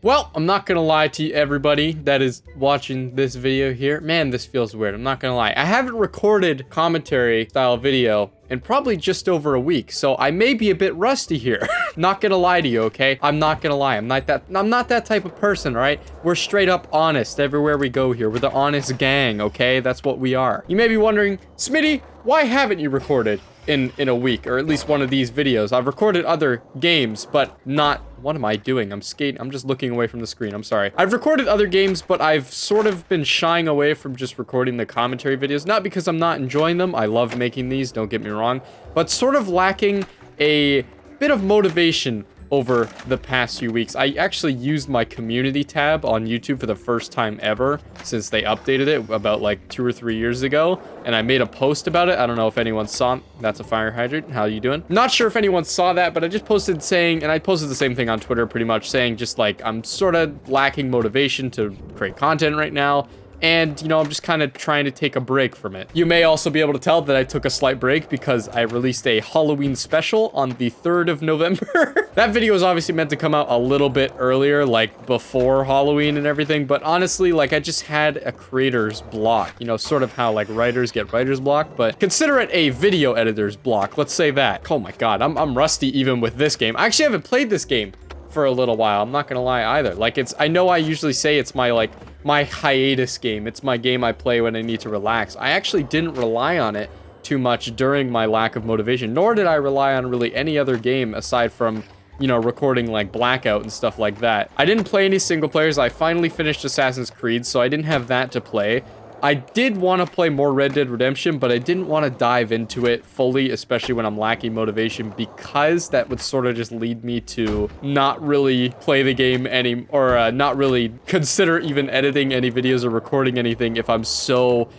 Well, I'm not gonna lie to everybody that is watching this video here. Man, this feels weird. I'm not gonna lie. I haven't recorded commentary style video in probably just over a week, so I may be a bit rusty here. Not gonna lie to you, okay? I'm not gonna lie. I'm not that type of person, all right? We're straight up honest everywhere we go here. We're the honest gang, okay? That's what we are. You may be wondering, Smitty, why haven't you recorded in a week, or at least one of these videos? I've recorded other games, but not... What am I doing? I'm skating. I'm just looking away from the screen. I'm sorry. I've recorded other games, but I've sort of been shying away from just recording the commentary videos. Not because I'm not enjoying them. I love making these, don't get me wrong, but sort of lacking a bit of motivation over the past few weeks. I actually used my community tab on YouTube for the first time ever since they updated it about like 2 or 3 years ago, and I made a post about it. I don't know if anyone saw. That's a fire hydrant. How you doing? Not sure if anyone saw that, but I just posted saying, and I posted the same thing on Twitter pretty much, saying just like I'm sort of lacking motivation to create content right now. And, you know, I'm just kind of trying to take a break from it. You may also be able to tell that I took a slight break because I released a Halloween special on the 3rd of November. That video was obviously meant to come out a little bit earlier, like before Halloween and everything. But honestly, like I just had a creator's block, you know, sort of how like writers get writer's block, but consider it a video editor's block. Let's say that. Oh my God, I'm rusty even with this game. I actually haven't played this game for a little while. I'm not gonna lie either. Like I know I usually say it's my hiatus game. It's my game I play when I need to relax. I actually didn't rely on it too much during my lack of motivation, nor did I rely on really any other game aside from, you know, recording like Blackout and stuff like that. I didn't play any single players. I finally finished Assassin's Creed, so I didn't have that to play. I did want to play more Red Dead Redemption, but I didn't want to dive into it fully, especially when I'm lacking motivation, because that would sort of just lead me to not really play the game or not really consider even editing any videos or recording anything if I'm so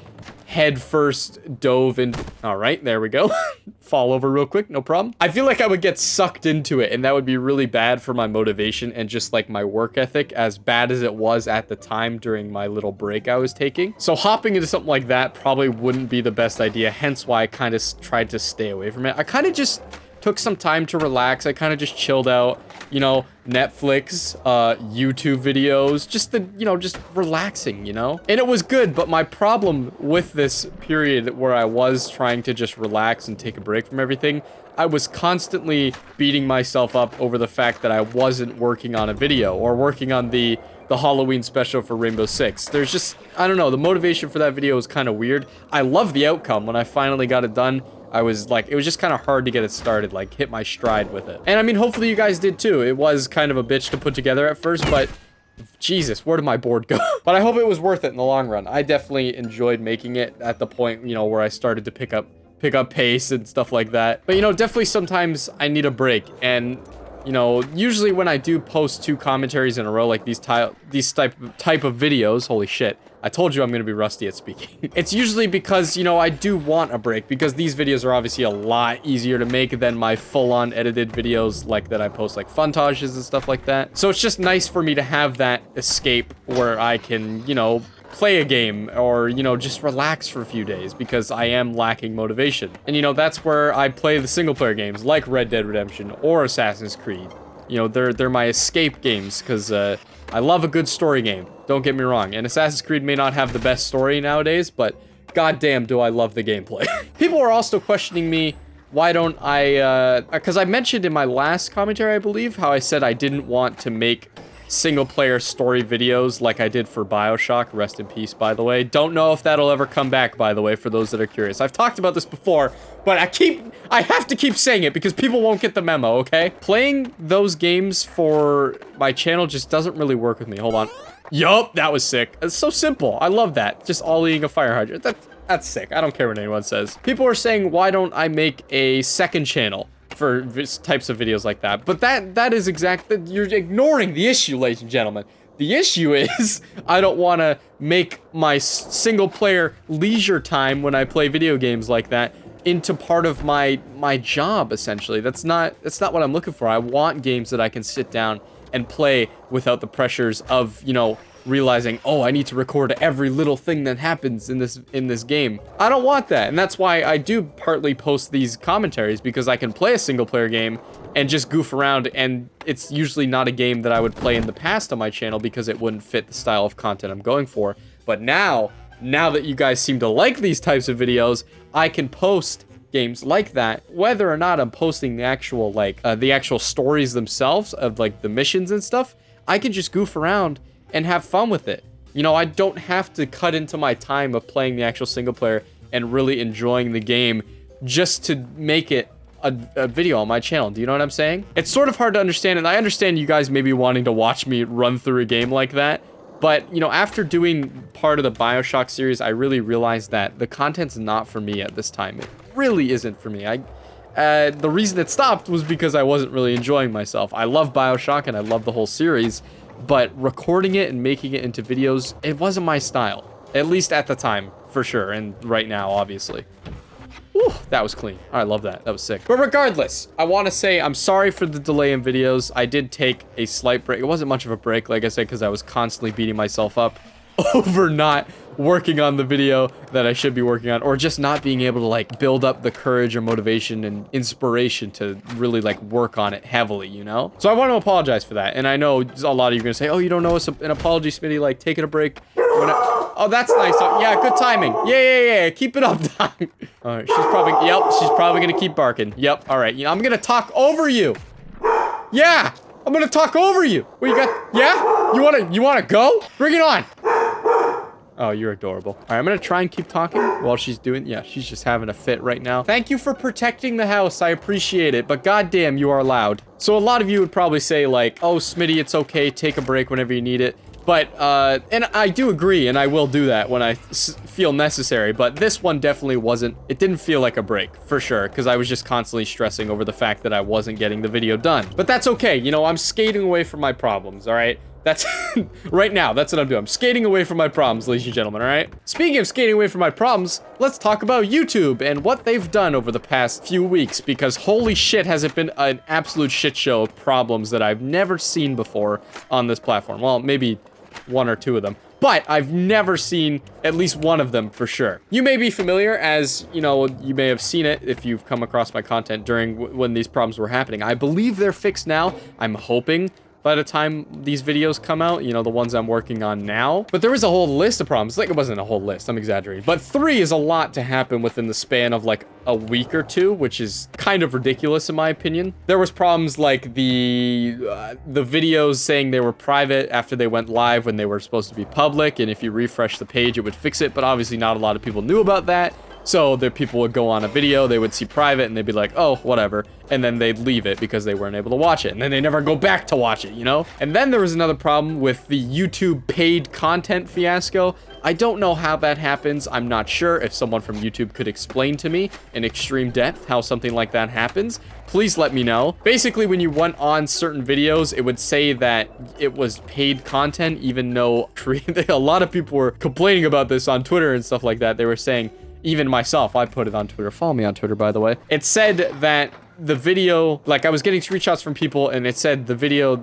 head first dove in. All right, there we go. Fall over real quick, no problem. I feel like I would get sucked into it, and that would be really bad for my motivation and just like my work ethic, as bad as it was at the time during my little break I was taking. So hopping into something like that probably wouldn't be the best idea, hence why I kind of tried to stay away from it. I kind of just took some time to relax. I kind of just chilled out, you know, Netflix, YouTube videos, just relaxing, you know? And it was good, but my problem with this period where I was trying to just relax and take a break from everything, I was constantly beating myself up over the fact that I wasn't working on a video or working on the Halloween special for Rainbow Six. There's just, I don't know, the motivation for that video was kind of weird. I love the outcome. When I finally got it done, I was like, it was just kind of hard to get it started, like hit my stride with it. And I mean, hopefully you guys did too. It was kind of a bitch to put together at first, but Jesus, where did my board go? But I hope it was worth it in the long run. I definitely enjoyed making it at the point, you know, where I started to pick up pace and stuff like that. But, you know, definitely sometimes I need a break. And, you know, usually when I do post 2 commentaries in a row, like these type of videos, holy shit, I told you I'm going to be rusty at speaking. It's usually because, you know, I do want a break, because these videos are obviously a lot easier to make than my full-on edited videos like that I post, like funtages and stuff like that. So it's just nice for me to have that escape where I can, you know, play a game or, you know, just relax for a few days, because I am lacking motivation. And, you know, that's where I play the single-player games like Red Dead Redemption or Assassin's Creed. You know, they're my escape games, because I love a good story game. Don't get me wrong. And Assassin's Creed may not have the best story nowadays, but goddamn do I love the gameplay. People are also questioning me, why don't I, because I mentioned in my last commentary, I believe, how I said I didn't want to make single-player story videos like I did for BioShock. Rest in peace, by the way. Don't know if that'll ever come back, by the way, for those that are curious. I've talked about this before, but I have to keep saying it because people won't get the memo, okay? Playing those games for my channel just doesn't really work with me. Hold on. Yup, that was sick. It's so simple. I love that. Just ollieing a fire hydrant. That's sick. I don't care what anyone says. People are saying, why don't I make a second channel for types of videos like that? But that is exactly, you're ignoring the issue, ladies and gentlemen. The issue is I don't want to make my single player leisure time when I play video games like that into part of my job, essentially. That's not what I'm looking for. I want games that I can sit down and play without the pressures of, you know, realizing, oh, I need to record every little thing that happens in this game. I don't want that, and that's why I do partly post these commentaries, because I can play a single player game and just goof around. And it's usually not a game that I would play in the past on my channel because it wouldn't fit the style of content I'm going for. But now that you guys seem to like these types of videos, I can post games like that, whether or not I'm posting the actual, like, the actual stories themselves of, like, the missions and stuff. I can just goof around and have fun with it. You know, I don't have to cut into my time of playing the actual single player and really enjoying the game just to make it a video on my channel. Do you know what I'm saying? It's sort of hard to understand, and I understand you guys may be wanting to watch me run through a game like that. But, you know, after doing part of the BioShock series, I really realized that the content's not for me at this time. It really isn't for me. The reason it stopped was because I wasn't really enjoying myself. I love BioShock and I love the whole series, but recording it and making it into videos, it wasn't my style. At least at the time, for sure, and right now, obviously. Whew, that was clean. I love that. That was sick. But regardless, I want to say I'm sorry for the delay in videos. I did take a slight break. It wasn't much of a break, like I said, because I was constantly beating myself up over not working on the video that I should be working on, or just not being able to, like, build up the courage or motivation and inspiration to really, like, work on it heavily, you know? So I want to apologize for that. And I know a lot of you are going to say, oh, you don't know an apology, Smitty, like, taking a break. Oh, that's nice. Oh, yeah, good timing. Yeah. Keep it up, Doc. All right, she's probably gonna keep barking. Yep, all right. You know, I'm gonna talk over you. Yeah, I'm gonna talk over you. What you got? Yeah? You wanna go? Bring it on. Oh, you're adorable. All right, I'm gonna try and keep talking while she's doing, yeah, she's just having a fit right now. Thank you for protecting the house. I appreciate it, but goddamn, you are loud. So a lot of you would probably say, like, oh, Smitty, it's okay. Take a break whenever you need it. But, and I do agree, and I will do that when I feel necessary, but this one definitely wasn't, it didn't feel like a break, for sure, because I was just constantly stressing over the fact that I wasn't getting the video done. But that's okay, you know, I'm skating away from my problems, alright? That's, right now, that's what I'm doing. I'm skating away from my problems, ladies and gentlemen, alright? Speaking of skating away from my problems, let's talk about YouTube and what they've done over the past few weeks, because holy shit has it been an absolute shit show of problems that I've never seen before on this platform. Well, maybe one or two of them, but I've never seen at least one of them for sure. You may be familiar, as you know, you may have seen it if you've come across my content during when these problems were happening. I believe they're fixed now. I'm hoping by the time these videos come out, you know, the ones I'm working on now. But there was a whole list of problems. Like, it wasn't a whole list, I'm exaggerating. But 3 is a lot to happen within the span of like a week or two, which is kind of ridiculous in my opinion. There was problems like the videos saying they were private after they went live when they were supposed to be public, and if you refresh the page, it would fix it, but obviously not a lot of people knew about that. So the people would go on a video, they would see private, and they'd be like, oh, whatever. And then they'd leave it because they weren't able to watch it. And then they never go back to watch it, you know? And then there was another problem with the YouTube paid content fiasco. I don't know how that happens. I'm not sure. If someone from YouTube could explain to me in extreme depth how something like that happens, please let me know. Basically, when you went on certain videos, it would say that it was paid content, even though a lot of people were complaining about this on Twitter and stuff like that. They were saying, even myself, I put it on Twitter. Follow me on Twitter, by the way. It said that the video, like, I was getting screenshots from people, and it said the video,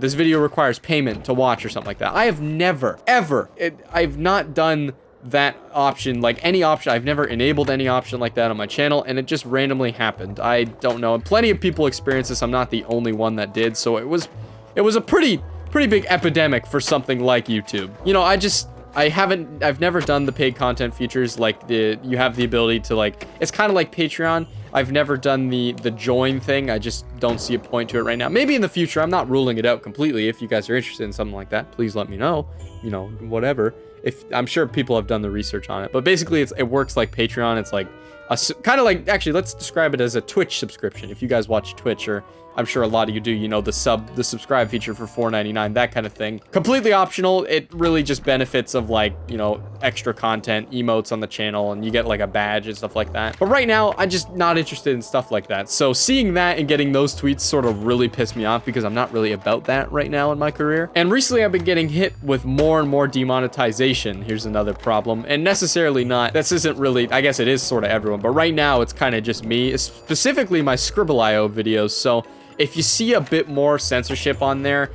this video requires payment to watch or something like that. I have never, ever, I've not done that option, like any option. I've never enabled any option like that on my channel, and it just randomly happened. I don't know. And plenty of people experience this. I'm not the only one that did. So it was a pretty big epidemic for something like YouTube. You know, I've never done the paid content features, like you have the ability to, like, it's kind of like Patreon. I've never done the join thing. I just don't see a point to it right now. Maybe in the future. I'm not ruling it out completely. If you guys are interested in something like that, please let me know. You know, whatever. I'm sure people have done the research on it, but basically it works like Patreon. It's like kind of like, actually, let's describe it as a Twitch subscription. If you guys watch Twitch, or I'm sure a lot of you do, you know, the subscribe feature for $4.99, that kind of thing. Completely optional. It really just benefits of, like, you know, extra content, emotes on the channel, and you get like a badge and stuff like that. But right now, I'm just not interested in stuff like that. So seeing that and getting those tweets sort of really pissed me off, because I'm not really about that right now in my career. And recently I've been getting hit with more and more demonetization. Here's another problem. And necessarily not, this isn't really, I guess it is sort of everyone, but right now it's kind of just me, specifically my Scribble.io videos. So if you see a bit more censorship on there,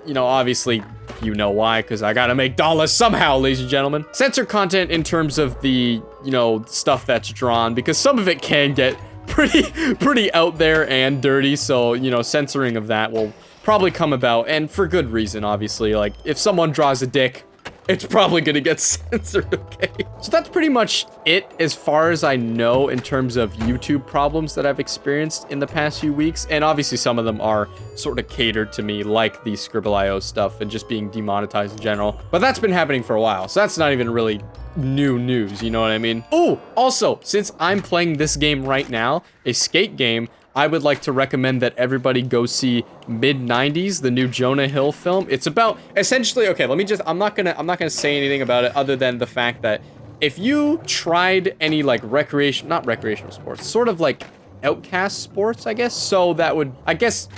you know, obviously, you know why, because I gotta make dollars somehow, ladies and gentlemen. Censor content in terms of the, you know, stuff that's drawn, because some of it can get pretty out there and dirty. So, you know, censoring of that will probably come about, and for good reason, obviously. Like, if someone draws a dick, it's probably gonna get censored, okay? So that's pretty much it as far as I know in terms of YouTube problems that I've experienced in the past few weeks. And obviously some of them are sort of catered to me, like the Scribble.io stuff and just being demonetized in general. But that's been happening for a while, so that's not even really new news, you know what I mean? Oh, also, since I'm playing this game right now, a skate game, I would like to recommend that everybody go see Mid-90s, the new Jonah Hill film. It's about, essentially, okay, I'm not gonna say anything about it other than the fact that if you tried any, like, not recreational sports, sort of like outcast sports, I guess, so that would, I guess,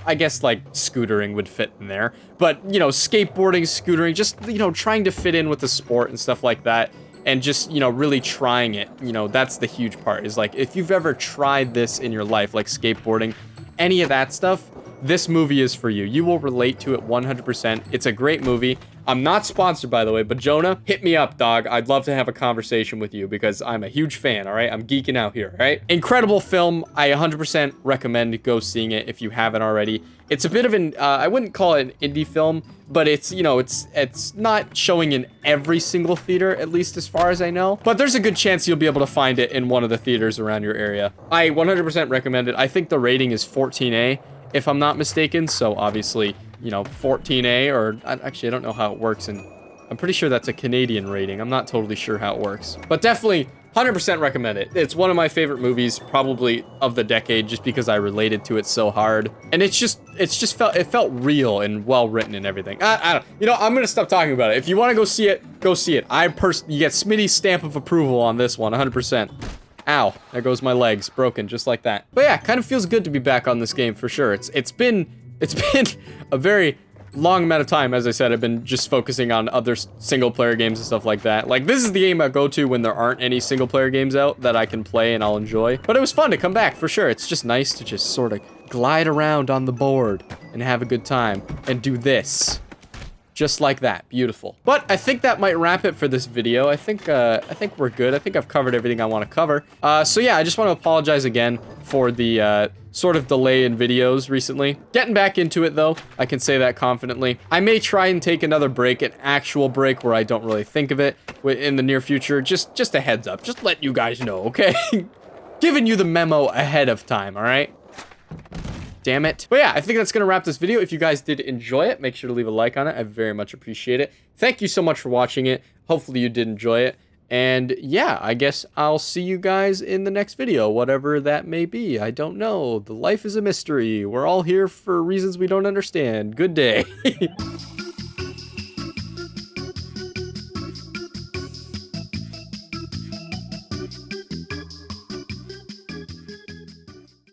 like, scootering would fit in there, but, you know, skateboarding, scootering, just, you know, trying to fit in with the sport and stuff like that, and just, you know, really trying it, you know, that's the huge part, is like, if you've ever tried this in your life, like skateboarding, any of that stuff, this movie is for you. You will relate to it 100%. It's a great movie. I'm not sponsored, by the way, but Jonah, hit me up, dog. I'd love to have a conversation with you because I'm a huge fan, all right? I'm geeking out here, all right? Incredible film. I 100% recommend go seeing it if you haven't already. It's a bit of an, I wouldn't call it an indie film, but it's, you know, it's not showing in every single theater, at least as far as I know. But there's a good chance you'll be able to find it in one of the theaters around your area. I 100% recommend it. I think the rating is 14A, if I'm not mistaken. So obviously, you know, 14A, or actually, I don't know how it works, and I'm pretty sure that's a Canadian rating. I'm not totally sure how it works, but definitely 100% recommend it. It's one of my favorite movies, probably of the decade, just because I related to it so hard. And it felt real and well written and everything. I don't, you know, I'm gonna stop talking about it. If you want to go see it, go see it. You get Smitty's stamp of approval on this one, 100%. Ow, there goes my legs, broken just like that. But yeah, kind of feels good to be back on this game for sure. It's been a very long amount of time. As I said, I've been just focusing on other single player games and stuff like that. Like, this is the game I go to when there aren't any single player games out that I can play and I'll enjoy. But it was fun to come back for sure. It's just nice to just sort of glide around on the board and have a good time and do this. Just like that. Beautiful. But I think that might wrap it for this video. I think we're good. I think I've covered everything I want to cover. So yeah, I just want to apologize again for the sort of delay in videos recently. Getting back into it though, I can say that confidently. I may try and take another break, an actual break where I don't really think of it in the near future. Just a heads up. Just let you guys know, okay? Giving you the memo ahead of time, all right? Damn it. But yeah, I think that's gonna wrap this video. If you guys did enjoy it, make sure to leave a like on it. I very much appreciate it. Thank you so much for watching it. Hopefully you did enjoy it. And yeah, I guess I'll see you guys in the next video, whatever that may be. I don't know. The life is a mystery. We're all here for reasons we don't understand. Good day.